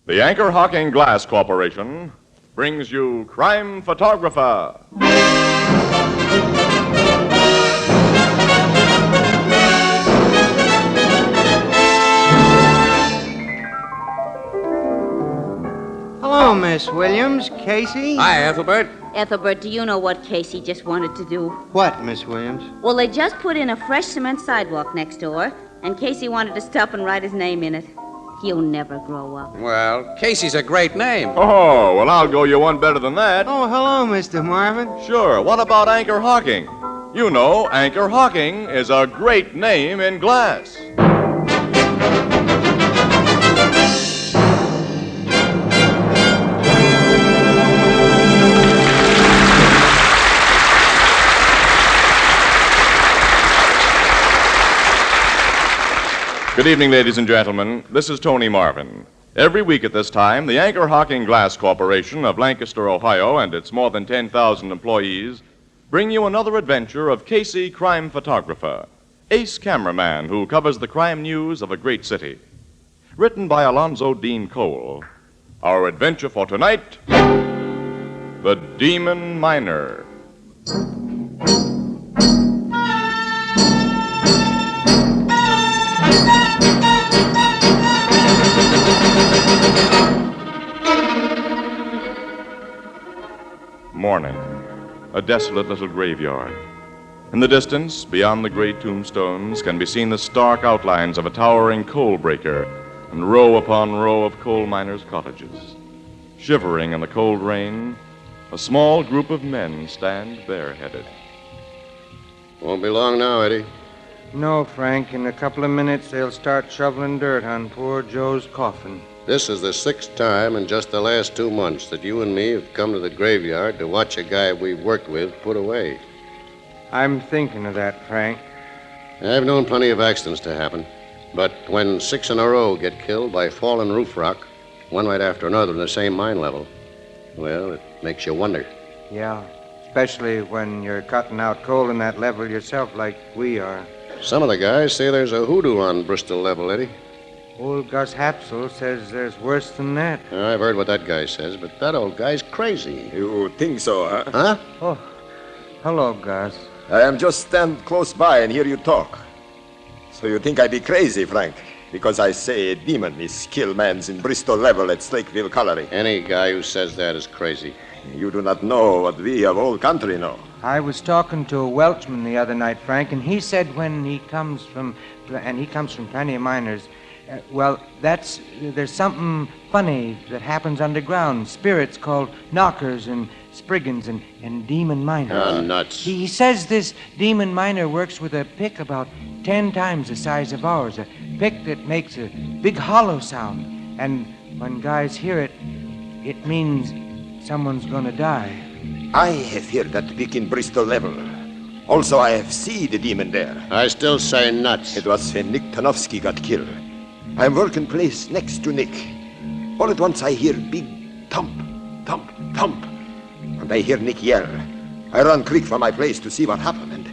The Anchor Hocking Glass Corporation brings you Crime Photographer. Hello, Miss Williams. Casey? Hi, Ethelbert. Ethelbert, do you know what Casey just wanted to do? What, Miss Williams? Well, they just put in a fresh cement sidewalk next door, and Casey wanted to stop and write his name in it. He'll never grow up. Well, Casey's a great name. Oh, well, I'll go you one better than that. Oh, hello, Mr. Marvin. Sure, what about Anchor Hocking? You know, Anchor Hocking is a great name in glass. Good evening, ladies and gentlemen. This is Tony Marvin. Every week at this time, the Anchor Hocking Glass Corporation of Lancaster, Ohio, and its more than 10,000 employees bring you another adventure of Casey, crime photographer, ace cameraman who covers the crime news of a great city. Written by Alonzo Dean Cole. Our adventure for tonight, The Demon Miner. Morning. A desolate little graveyard. In the distance, beyond the gray tombstones, can be seen the stark outlines of a towering coal breaker and row upon row of coal miners' cottages. Shivering in the cold rain, a small group of men stand bareheaded. Won't be long now, Eddie. No, Frank. In a couple of minutes, they'll start shoveling dirt on poor Joe's coffin. This is the 6th time in just the last 2 months that you and me have come to the graveyard to watch a guy we've worked with put away. I'm thinking of that, Frank. I've known plenty of accidents to happen, but when 6 in a row get killed by fallen roof rock, one right after another in the same mine level, well, it makes you wonder. Yeah, especially when you're cutting out coal in that level yourself like we are. Some of the guys say there's a hoodoo on Bristol level, Eddie. Old Gus Hapsel says there's worse than that. I've heard what that guy says, but that old guy's crazy. You think so, huh? Huh? Oh, hello, Gus. I am just stand close by and hear you talk. So you think I be crazy, Frank? Because I say a demon is kill mans in Bristol level at Slakeville Colliery. Any guy who says that is crazy. You do not know what we of old country know. I was talking to a Welchman the other night, Frank, and he said when he comes from plenty of miners, there's something funny that happens underground. Spirits called knockers and spriggans and demon miners. Oh, nuts. He says this demon miner works with a pick about 10 times the size of ours, a pick that makes a big hollow sound. And when guys hear it, it means someone's gonna die. I have heard that pick in Bristol level. Also, I have seen the demon there. I still say nuts. It was when Nick Tanofsky got killed. I'm working place next to Nick. All at once I hear big thump, thump, thump. And I hear Nick yell. I run quick from my place to see what happened. And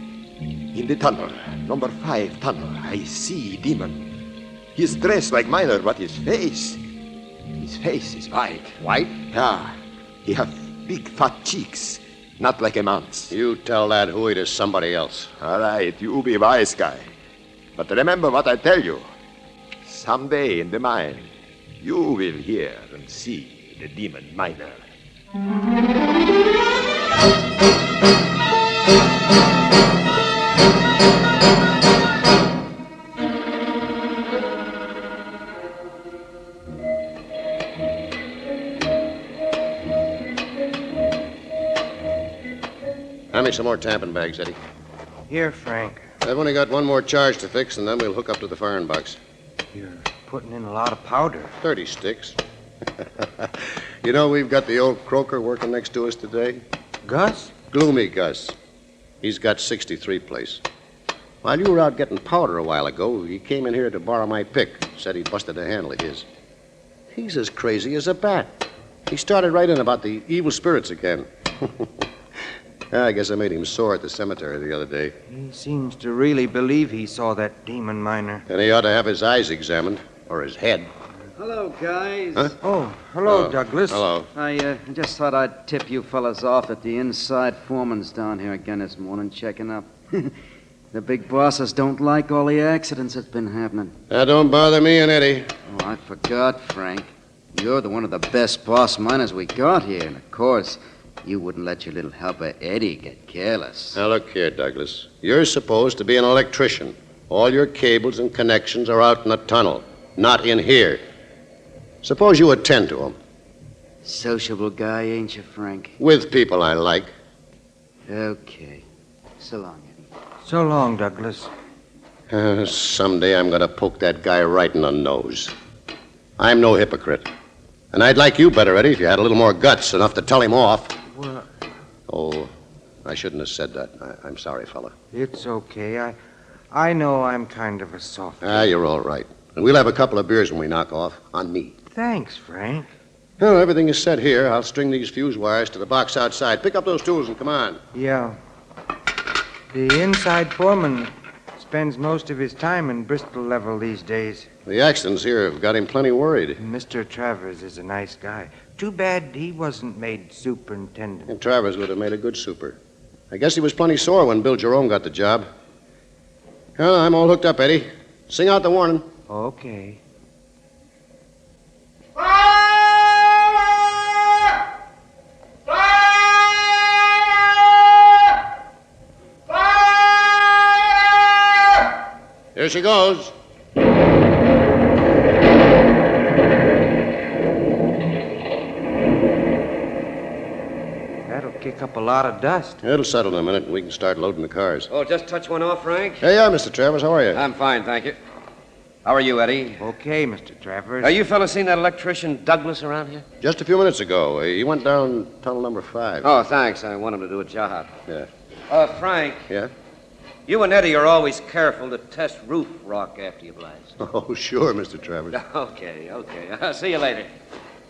in the tunnel, number 5 tunnel, I see demon. He's dressed like miner, but his face is white. White? Yeah. He have big fat cheeks, not like a man's. You tell that hooey to somebody else. All right, you be wise guy. But remember what I tell you. Someday in the mine, you will hear and see the demon miner. Hand me some more tampon bags, Eddie. Here, Frank. I've only got one more charge to fix, and then we'll hook up to the firing box. You're putting in a lot of powder. 30 sticks. You know, we've got the old croaker working next to us today. Gus? Gloomy Gus. He's got 63 place. While you were out getting powder a while ago, he came in here to borrow my pick. Said he busted a handle of his. He's as crazy as a bat. He started right in about the evil spirits again. I guess I made him sore at the cemetery the other day. He seems to really believe he saw that demon miner. And he ought to have his eyes examined, or his head. Hello, guys. Huh? Oh, hello, Douglas. Hello. I just thought I'd tip you fellas off that the inside foreman's down here again this morning checking up. The big bosses don't like all the accidents that's been happening. That don't bother me and Eddie. Oh, I forgot, Frank. You're one of the best boss miners we got here. And, of course, you wouldn't let your little helper Eddie get careless. Now, look here, Douglas. You're supposed to be an electrician. All your cables and connections are out in the tunnel, not in here. Suppose you attend to them. Sociable guy, ain't you, Frank? With people I like. Okay. So long, Eddie. So long, Douglas. Someday I'm going to poke that guy right in the nose. I'm no hypocrite. And I'd like you better, Eddie, if you had a little more guts, enough to tell him off. Well, Oh, I shouldn't have said that. I'm sorry, fella. it's okay. I know I'm kind of a soft. You're all right. And we'll have a couple of beers when we knock off. On me. Thanks, Frank. Well, everything is set here. I'll string these fuse wires to the box outside. Pick up those tools and come on. Yeah. The inside foreman spends most of his time in Bristol level these days. The accidents here have got him plenty worried. Mr. Travers is a nice guy. Too bad he wasn't made superintendent. And Travers would have made a good super. I guess he was plenty sore when Bill Jerome got the job. Well, I'm all hooked up, Eddie. Sing out the warning. Okay. Here she goes. That'll kick up a lot of dust. It'll settle in a minute, and we can start loading the cars. Oh, just touch one off, Frank? Hey, Mr. Travers, how are you? I'm fine, thank you. How are you, Eddie? Okay, Mr. Travers. Are you fellas seen that electrician Douglas around here? Just a few minutes ago. He went down tunnel number 5. Oh, thanks. I want him to do a job. Yeah. Frank. Yeah? You and Eddie are always careful to test roof rock after you blast. Oh, sure, Mr. Travers. Okay. I'll see you later.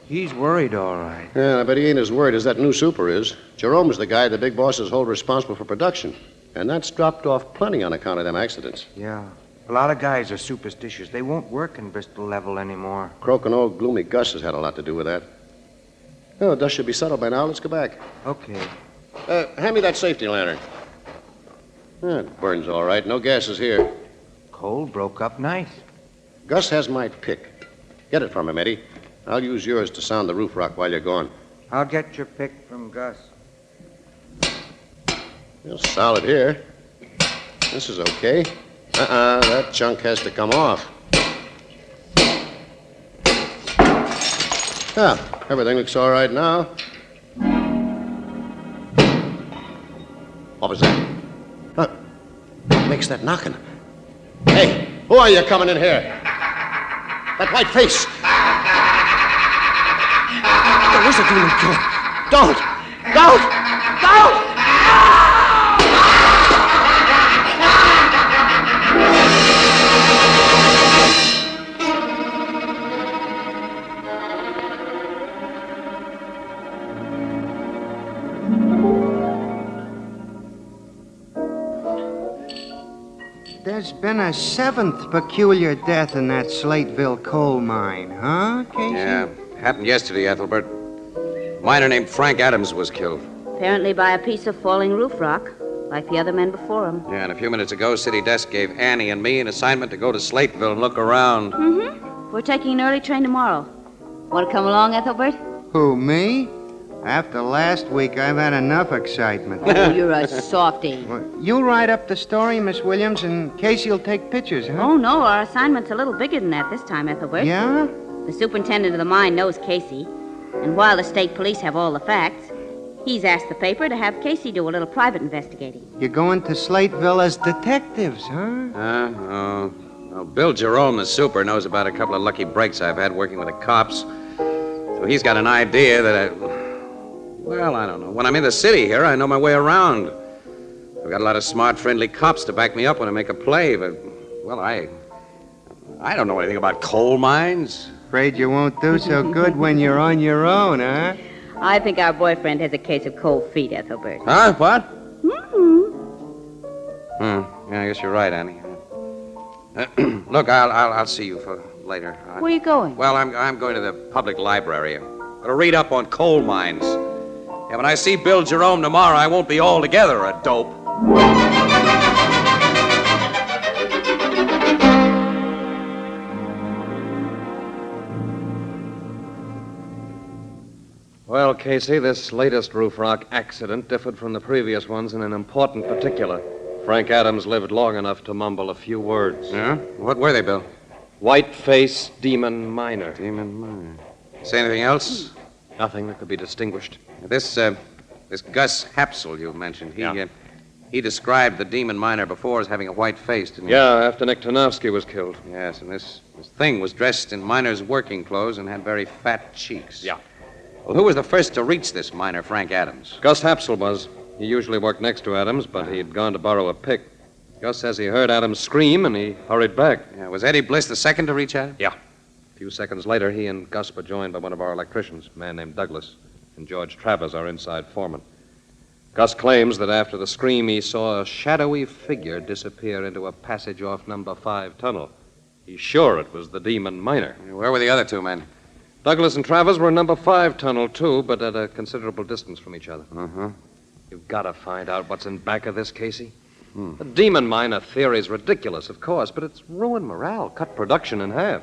He's worried, all right. Yeah, I bet he ain't as worried as that new super is. Jerome's the guy the big bosses hold responsible for production. And that's dropped off plenty on account of them accidents. Yeah. A lot of guys are superstitious. They won't work in Bristol level anymore. Croaking old gloomy Gus has had a lot to do with that. Oh, dust should be settled by now. Let's go back. Okay. Hand me that safety lantern. It burns all right. No gases here. Coal broke up nice. Gus has my pick. Get it from him, Eddie. I'll use yours to sound the roof rock while you're gone. I'll get your pick from Gus. It's solid here. This is okay. That chunk has to come off. Everything looks all right now. What was that? What makes that knocking? Hey, who are you coming in here? That white face. The wizard demon killer. Don't! There's been a 7th peculiar death in that Slateville coal mine, huh, Casey? Yeah, happened yesterday, Ethelbert. Miner named Frank Adams was killed. Apparently by a piece of falling roof rock, like the other men before him. Yeah, and a few minutes ago, City Desk gave Annie and me an assignment to go to Slateville and look around. Mm-hmm. We're taking an early train tomorrow. Want to come along, Ethelbert? Who, me? After last week, I've had enough excitement. Oh, you're a softy. Well, you'll write up the story, Miss Williams, and Casey'll take pictures, huh? Oh, no, our assignment's a little bigger than that this time, Ethelbert. Yeah? The superintendent of the mine knows Casey, and while the state police have all the facts, he's asked the paper to have Casey do a little private investigating. You're going to Slateville as detectives, huh? Oh, Bill Jerome, the super, knows about a couple of lucky breaks I've had working with the cops. So he's got an idea that Well, I don't know. When I'm in the city here, I know my way around. I've got a lot of smart, friendly cops to back me up when I make a play, but, well, I don't know anything about coal mines. Afraid you won't do so good when you're on your own, huh? I think our boyfriend has a case of cold feet, Ethelbert. Huh? What? Mm-hmm. Yeah, I guess you're right, Annie. Look, I'll see you later. Where are you going? Well, I'm going to the public library. I'm going to read up on coal mines. Yeah, when I see Bill Jerome tomorrow, I won't be altogether a dope. Well, Casey, this latest roof rock accident differed from the previous ones in an important particular. Frank Adams lived long enough to mumble a few words. Yeah? What were they, Bill? White-face demon miner. Demon miner. Say anything else? Nothing that could be distinguished. This Gus Hapsel you mentioned, Yeah. He described the demon miner before as having a white face, didn't he? Yeah, after Nick Tarnowski was killed. Yes, and this thing was dressed in miner's working clothes and had very fat cheeks. Yeah. Well, who was the first to reach this miner, Frank Adams? Gus Hapsel was. He usually worked next to Adams, but he'd gone to borrow a pick. Gus says he heard Adams scream, and he hurried back. Yeah, was Eddie Bliss the second to reach Adams? Yeah. A few seconds later, he and Gus were joined by one of our electricians, a man named Douglas, and George Travers, our inside foreman. Gus claims that after the scream, he saw a shadowy figure disappear into a passage off number 5 tunnel. He's sure it was the demon miner. Where were the other two men? Douglas and Travers were in number 5 tunnel, too, but at a considerable distance from each other. Uh-huh. You've got to find out what's in back of this, Casey. The demon miner theory's ridiculous, of course, but it's ruined morale, cut production in half.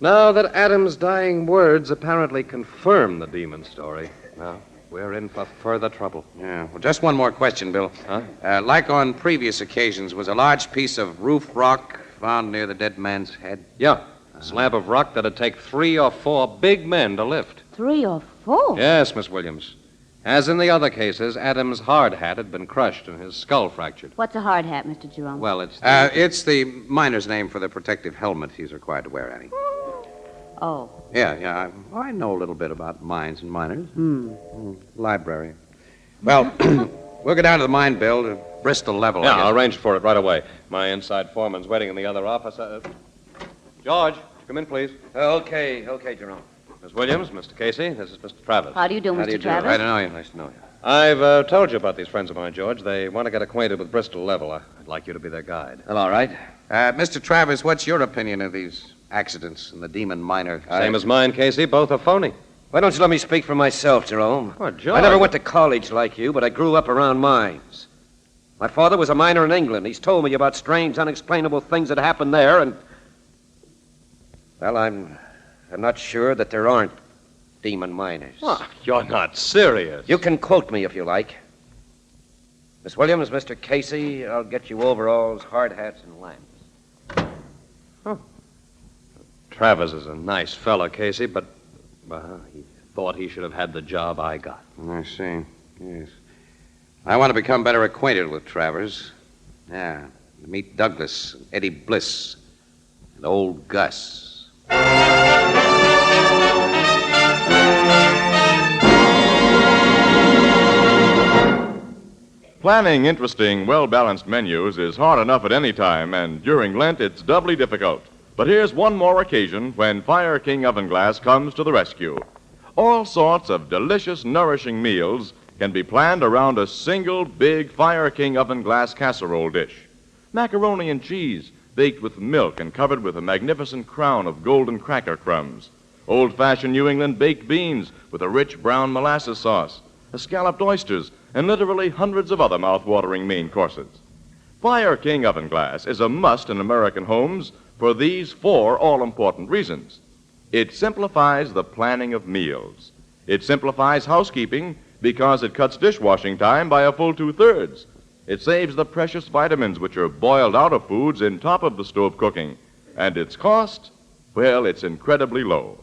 Now that Adams' dying words apparently confirm the demon story, well, we're in for further trouble. Yeah. Well, just one more question, Bill. Huh? Like on previous occasions, was a large piece of roof rock found near the dead man's head? Yeah, a slab of rock that'd take 3 or 4 big men to lift. 3 or 4? Yes, Miss Williams. As in the other cases, Adams' hard hat had been crushed and his skull fractured. What's a hard hat, Mr. Jerome? Well, it's... It's the miner's name for the protective helmet he's required to wear, Annie. Oh. Yeah. I know a little bit about mines and miners. Library. Well, we'll go down to the mine, Bill, to Bristol level. Yeah, I guess. I'll arrange for it right away. My inside foreman's waiting in the other office. George, come in, please. Okay, Jerome. Miss Williams, Mr. Casey, this is Mr. Travers. How do you do, Mr. Travers? I don't know you. Nice to know you. I've told you about these friends of mine, George. They want to get acquainted with Bristol level. I'd like you to be their guide. Well, all right. Mr. Travers, what's your opinion of these accidents and the demon miner? Same as mine, Casey. Both are phony. Why don't you let me speak for myself, Jerome? Oh, George. I never went to college like you, but I grew up around mines. My father was a miner in England. He's told me about strange, unexplainable things that happened there, and... Well, I'm not sure that there aren't demon miners. Oh, you're not serious. You can quote me if you like. Miss Williams, Mr. Casey, I'll get you overalls, hard hats, and lamps. Travers is a nice fellow, Casey, but he thought he should have had the job I got. I see. Yes. I want to become better acquainted with Travers. Yeah. Meet Douglas, and Eddie Bliss, and old Gus. Planning interesting, well-balanced menus is hard enough at any time, and during Lent it's doubly difficult. But here's one more occasion when Fire King Oven Glass comes to the rescue. All sorts of delicious, nourishing meals can be planned around a single big Fire King Oven Glass casserole dish. Macaroni and cheese, baked with milk and covered with a magnificent crown of golden cracker crumbs. Old-fashioned New England baked beans with a rich brown molasses sauce. Scalloped oysters, and literally hundreds of other mouth-watering main courses. Fire King Oven Glass is a must in American homes for these 4 all-important reasons. It simplifies the planning of meals. It simplifies housekeeping because it cuts dishwashing time by a full 2/3. It saves the precious vitamins which are boiled out of foods in top of the stove cooking. And its cost, well, it's incredibly low.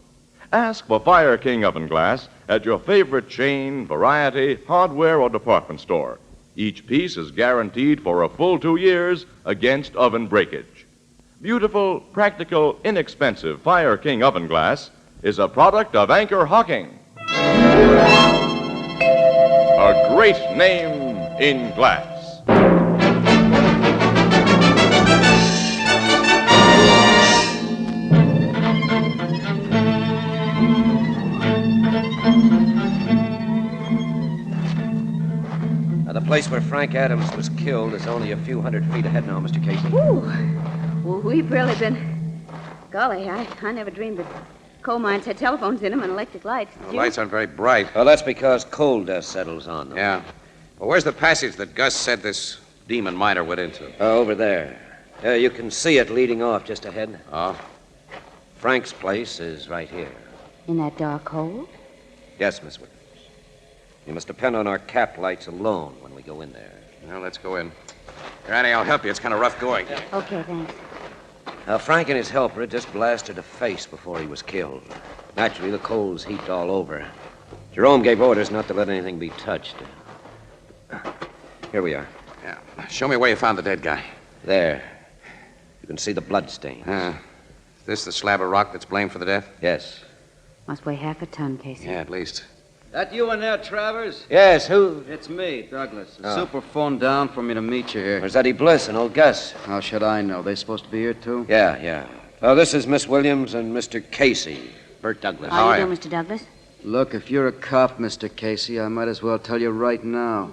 Ask for Fire King Oven Glass at your favorite chain, variety, hardware, or department store. Each piece is guaranteed for a full 2 years against oven breakage. Beautiful, practical, inexpensive Fire King Oven Glass is a product of Anchor Hocking. A great name in glass. The place where Frank Adams was killed is only a few hundred feet ahead now, Mr. Casey. Ooh. Well, we've really been golly, I never dreamed that coal mines had telephones in them and electric lights. Did The you? lights aren't very bright. Well, that's because coal dust settles on them. Yeah. Well, where's the passage that Gus said this demon miner went into? Over there. You can see it leading off just ahead. Oh. Frank's place is right here. In that dark hole? Yes, Miss Williams. You must depend on our cap lights alone when we go in there. Well, let's go in. Here, Annie, I'll help you. It's kind of rough going. Okay, thanks. Now, Frank and his helper had just blasted a face before he was killed. Naturally, the coal's heaped all over. Jerome gave orders not to let anything be touched. Here we are. Yeah. Show me where you found the dead guy. There. You can see the blood stains. Is this the slab of rock that's blamed for the death? Yes. Must weigh half a ton, Casey. Yeah, at least. That you in there, Travers? Yes, who? It's me, Douglas. The Oh. super phoned down for me to meet you here. Where's Eddie Bliss and old Gus? How should I know? They supposed to be here, too? Yeah. Oh, this is Miss Williams and Mr. Casey. Bert Douglas. How do you do, Mr. Douglas? Look, if you're a cop, Mr. Casey, I might as well tell you right now.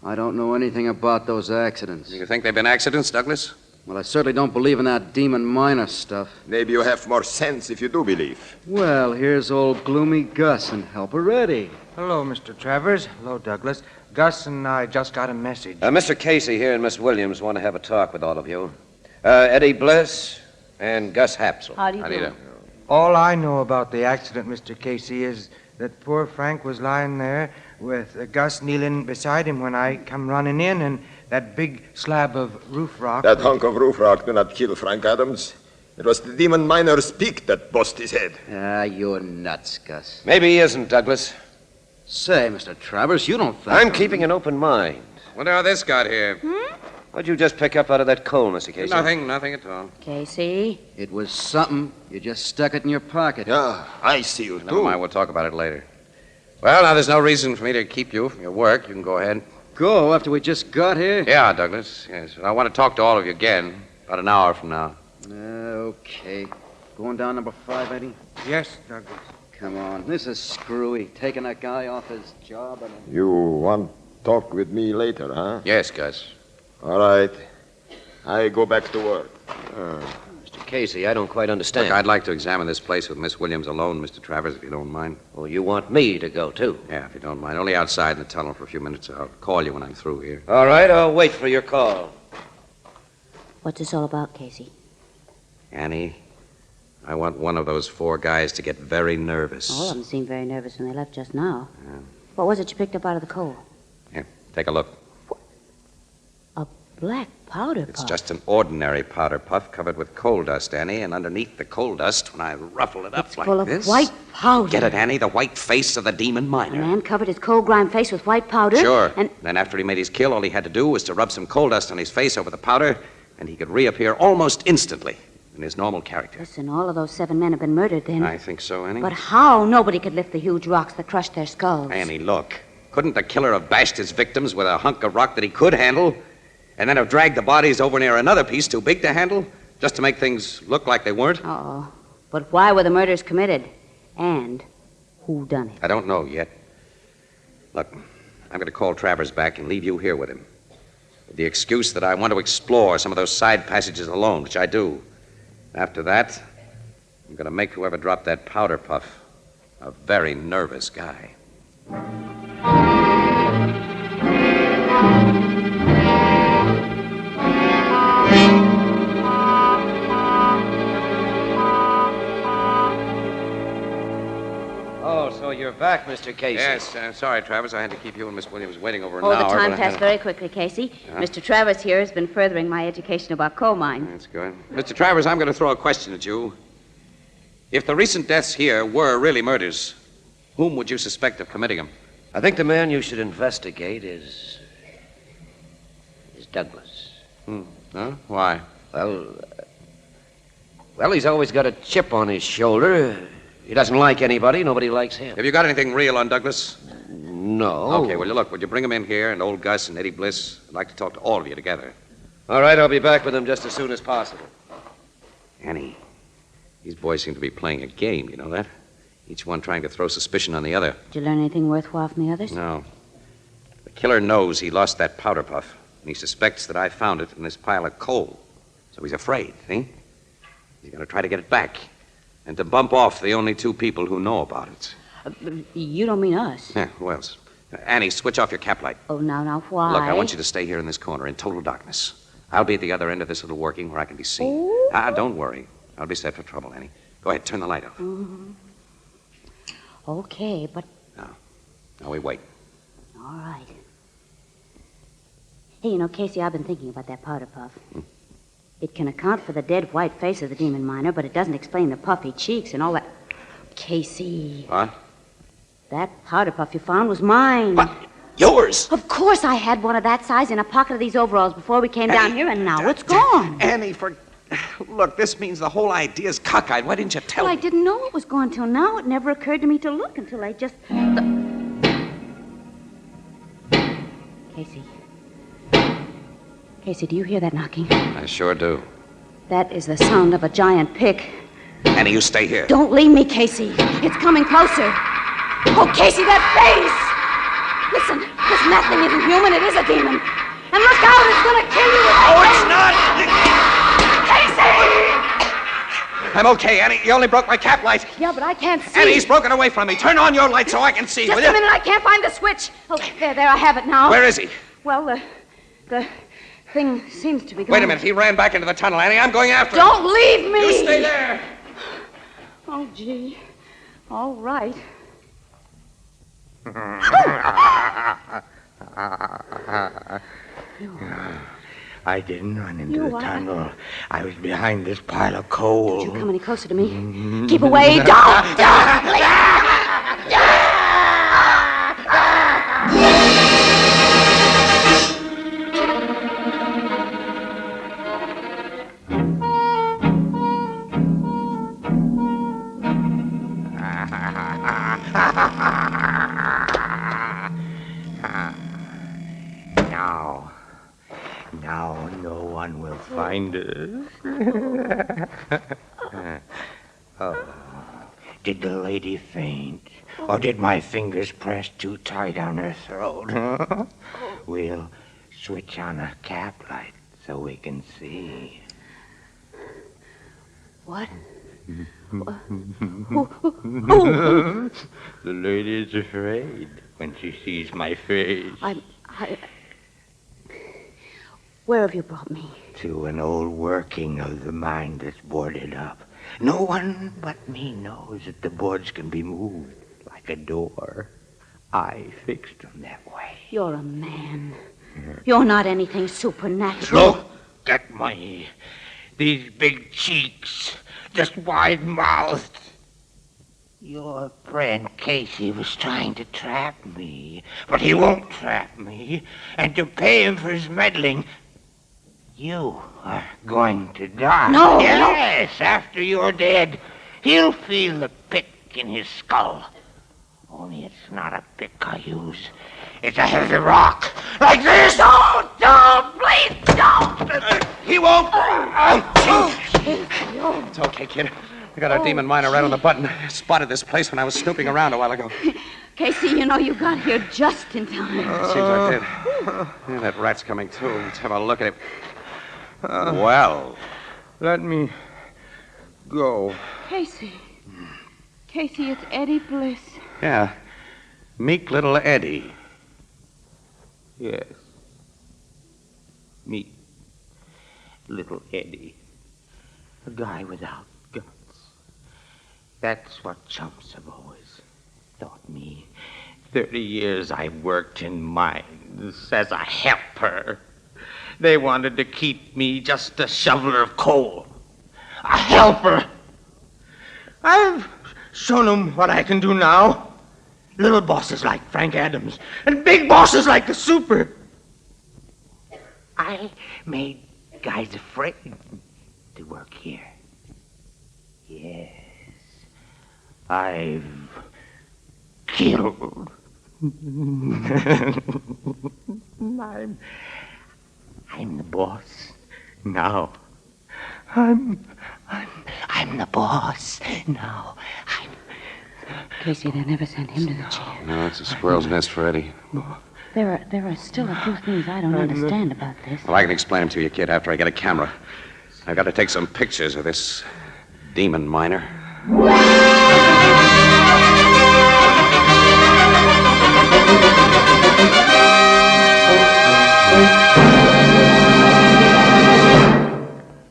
I don't know anything about those accidents. You think they've been accidents, Douglas? Well, I certainly don't believe in that demon miner stuff. Maybe you have more sense if you do believe. Well, here's old gloomy Gus and Helper Eddie. Hello, Mr. Travers. Hello, Douglas. Gus and I just got a message. Mr. Casey here and Miss Williams want to have a talk with all of you. Eddie Bliss and Gus Hapsel. How do you I need do? a... All I know about the accident, Mr. Casey, is that poor Frank was lying there with Gus kneeling beside him when I come running in, and that big slab of roof rock. That hunk of roof rock did not kill Frank Adams. It was the demon miner's peak that bust his head. Ah, you're nuts, Gus. Maybe he isn't, Douglas. Say, Mr. Travers, you don't think... I'm keeping an open mind. Wonder how this got here. What'd you just pick up out of that coal, Mr. Casey? Nothing at all. Casey? It was something. You just stuck it in your pocket. Yeah, I see you, Never mind, we'll talk about it later. Well, now there's no reason for me to keep you from your work. You can go ahead. Go after we just got here? Yeah, Douglas, yes. I want to talk to all of you again about an hour from now. Okay. Going down number 5, Eddie? Yes, Douglas. Come on. This is screwy. Taking that guy off his job and... You want talk with me later, huh? Yes, Gus. All right. I go back to work. Mr. Casey, I don't quite understand. Look, I'd like to examine this place with Miss Williams alone, Mr. Travers, if you don't mind. Well, you want me to go, too? Yeah, if you don't mind. Only outside in the tunnel for a few minutes. I'll call you when I'm through here. All right, I'll wait for your call. What's this all about, Casey? Annie, I want one of those 4 guys to get very nervous. All of them seemed very nervous when they left just now. What was it you picked up out of the coal? Here, take a look. A black powder It's puff. just an ordinary powder puff covered with coal dust, Annie, and underneath the coal dust, when I ruffle it up It's like full of this... white powder. Get it, Annie? The white face of the demon A miner. man covered his coal-grimed face with white powder. Sure. And Then after he made his kill, all he had to do was to rub some coal dust on his face over the powder, and he could reappear almost instantly in his normal character. listen, all of those 7 men have been murdered then. I think so, Annie. But how? Nobody could lift the huge rocks that crushed their skulls. Annie, look. Couldn't the killer have bashed his victims with a hunk of rock that he could handle, and then have dragged the bodies over near another piece too big to handle, just to make things look like they weren't? Uh-oh. But why were the murders committed? And who done it? I don't know yet. Look, I'm going to call Travers back and leave you here with him. With the excuse that I want to explore some of those side passages alone, which I do. After that, I'm going to make whoever dropped that powder puff a very nervous guy. Oh, so you're back, Mr. Casey. Yes, sorry, Travers. I had to keep you and Miss Williams waiting over an Oh, hour. the time but I passed had very quickly, Casey. Mr. Travers here has been furthering my education about coal mines. That's good. Mr. Travers, I'm going to throw a question at you. If the recent deaths here were really murders, whom would you suspect of committing them? I think the man you should investigate is Douglas. Huh? Why? Well, he's always got a chip on his shoulder. He doesn't like anybody. Nobody likes him. Have you got anything real on Douglas? No. Okay, well, look, would you bring him in here, and old Gus and Eddie Bliss? I'd like to talk to all of you together. All right, I'll be back with him just as soon as possible. Annie, these boys seem to be playing a game, you know that? Each one trying to throw suspicion on the other. Did you learn anything worthwhile from the others? No. The killer knows he lost that powder puff, and he suspects that I found it in this pile of coal. So he's afraid, see? You're going to try to get it back. And to bump off the only two people who know about it. You don't mean us. Yeah, who else? Annie, switch off your cap light. Oh, now, why? Look, I want you to stay here in this corner in total darkness. I'll be at the other end of this little working where I can be seen. Oh. Don't worry. I'll be set for trouble, Annie. Go ahead, turn the light off. Mm-hmm. Okay, but... Now we wait. All right. Hey, you know, Casey, I've been thinking about that powder puff. It can account for the dead white face of the demon miner, but it doesn't explain the puffy cheeks and all that. Casey. What? That powder puff you found was mine. What? Yours? Of course I had one of that size in a pocket of these overalls before we came down here, and now it's gone. Annie, Look, this means the whole idea's cockeyed. Why didn't you tell me? me? I didn't know it was gone till now. It never occurred to me to look until I just... Casey. Casey, do you hear that knocking? I sure do. That is the sound of a giant pick. Annie, you stay here. Don't leave me, Casey. It's coming closer. Oh, Casey, that face! Listen, this nothing isn't human. It is a demon. And look out, it's going to kill you. Oh, it's not! Casey! I'm okay, Annie. You only broke my cap light. Yeah, but I can't see. Annie, he's broken away from me. Turn on your light so I can see. Just will a you? minute, I can't find the switch. Oh, there, I have it now. Where is he? Well, the thing seems to be gone. Wait a minute. He ran back into the tunnel, Annie. I'm going after him. Don't leave me! You stay there. Oh, gee. All right. I didn't run into the tunnel. I was behind this pile of coal. Don't you come any closer to me. Keep away. Don't, Now no one will find us. Oh, did the lady faint? Or did my fingers press too tight on her throat? We'll switch on a cap light so we can see. What? The lady's afraid when she sees my face. Where have you brought me? To an old working of the mine that's boarded up. No one but me knows that the boards can be moved like a door. I fixed them that way. You're a man. You're not anything supernatural. Look at me. These big cheeks, just wide-mouthed. Your friend Casey was trying to trap me, but he won't trap me. And to pay him for his meddling, you are going to die. No! Yes, after you're dead, he'll feel the pick in his skull. Only it's not a pick I use. It's a heavy rock, like this. Oh, don't, please, don't! He won't! It's okay, kid. I got our demon miner right on the button. I spotted this place when I was snooping around a while ago. Casey, you know you got here just in time. Seems I did. Yeah, that rat's coming too. Let's have a look at him. Well. Let me go. Casey. Casey, it's Eddie Bliss. Yeah. Meek little Eddie. Yes. Meek little Eddie. A guy without guts. That's what chumps have always taught me. 30 years I worked in mines as a helper. They wanted to keep me just a shoveler of coal. A helper. I've shown them what I can do now. Little bosses like Frank Adams and big bosses like the Super. I made guys afraid to work here. Yes. I've killed. I'm the boss now. I'm the boss now. Casey, they never sent him to the chair. No, it's a squirrel's nest for Eddie. There are still a few things I don't understand about this. Well, I can explain them to you, kid, after I get a camera. I've got to take some pictures of this demon miner.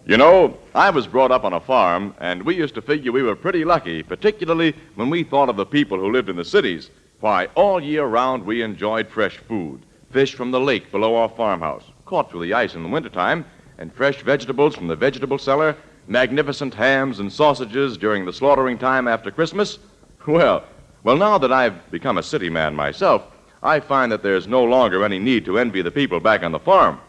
You know, I was brought up on a farm, and we used to figure we were pretty lucky, particularly when we thought of the people who lived in the cities. Why, all year round we enjoyed fresh food, fish from the lake below our farmhouse, caught through the ice in the wintertime, and fresh vegetables from the vegetable cellar, magnificent hams and sausages during the slaughtering time after Christmas. Well, now that I've become a city man myself, I find that there's no longer any need to envy the people back on the farm.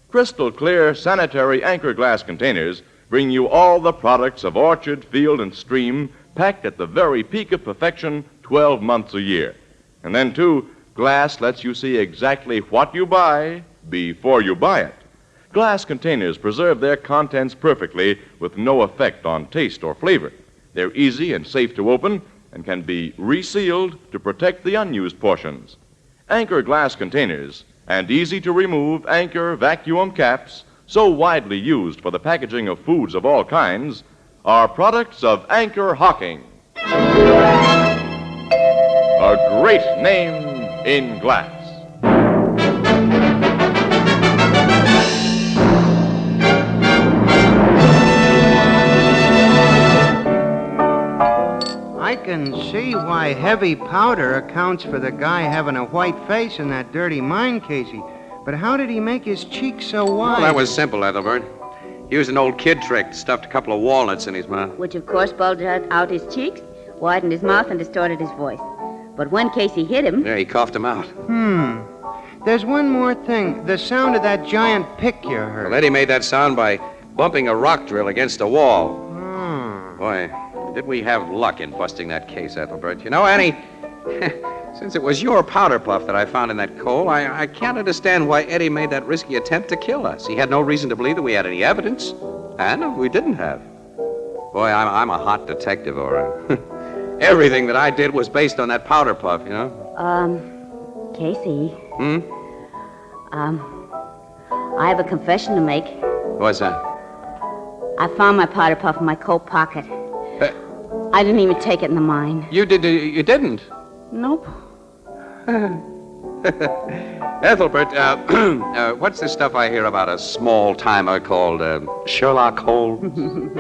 Crystal clear, sanitary Anchor glass containers bring you all the products of orchard, field, and stream packed at the very peak of perfection 12 months a year. And then, too, glass lets you see exactly what you buy before you buy it. Glass containers preserve their contents perfectly with no effect on taste or flavor. They're easy and safe to open and can be resealed to protect the unused portions. Anchor glass containers and easy-to-remove Anchor vacuum caps, so widely used for the packaging of foods of all kinds, are products of Anchor Hocking. A great name in glass. I can see why heavy powder accounts for the guy having a white face in that dirty mine, Casey. But how did he make his cheeks so wide? Well, that was simple, Ethelbert. He used an old kid trick, stuffed a couple of walnuts in his mouth. Which, of course, bulged out his cheeks, widened his mouth, and distorted his voice. But when Casey hit him... Yeah, he coughed him out. There's one more thing. The sound of that giant pick you heard. Well, Eddie made that sound by bumping a rock drill against a wall. Boy, did we have luck in busting that case, Ethelbert. You know, Annie, since it was your powder puff that I found in that coal, I can't understand why Eddie made that risky attempt to kill us. He had no reason to believe that we had any evidence, and we didn't have. Boy, I'm a hot detective, Ora. Everything that I did was based on that powder puff, you know? Casey. I have a confession to make. What's that? I found my powder puff in my coat pocket. I didn't even take it in the mine. You didn't? Nope. Ethelbert, what's this stuff I hear about a small timer called Sherlock Holmes?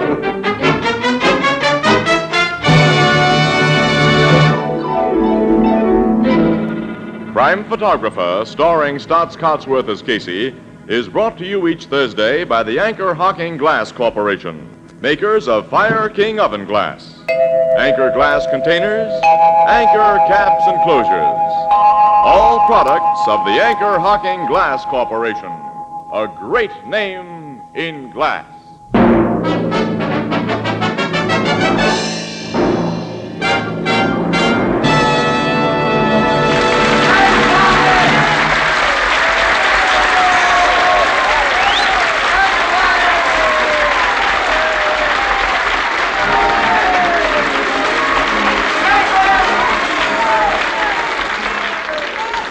Prime Photographer, starring Stotts Cotsworth as Casey, is brought to you each Thursday by the Anchor Hocking Glass Corporation, makers of Fire King Oven Glass. Anchor glass containers, Anchor caps and closures. All products of the Anchor Hocking Glass Corporation. A great name in glass.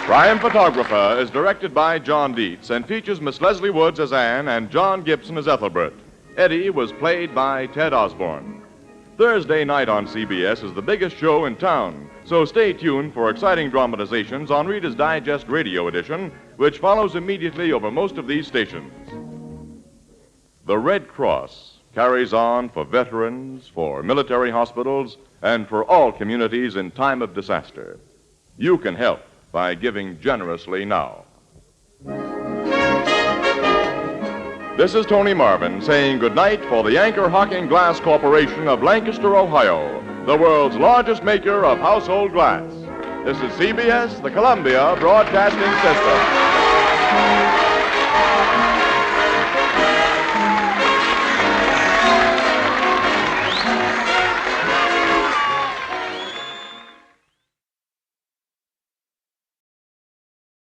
Prime Photographer is directed by John Dietz and features Miss Leslie Woods as Anne and John Gibson as Ethelbert. Eddie was played by Ted Osborne. Thursday night on CBS is the biggest show in town, so stay tuned for exciting dramatizations on Reader's Digest Radio Edition, which follows immediately over most of these stations. The Red Cross carries on for veterans, for military hospitals, and for all communities in time of disaster. You can help by giving generously now. This is Tony Marvin saying goodnight for the Anchor Hocking Glass Corporation of Lancaster, Ohio, the world's largest maker of household glass. This is CBS, the Columbia Broadcasting System.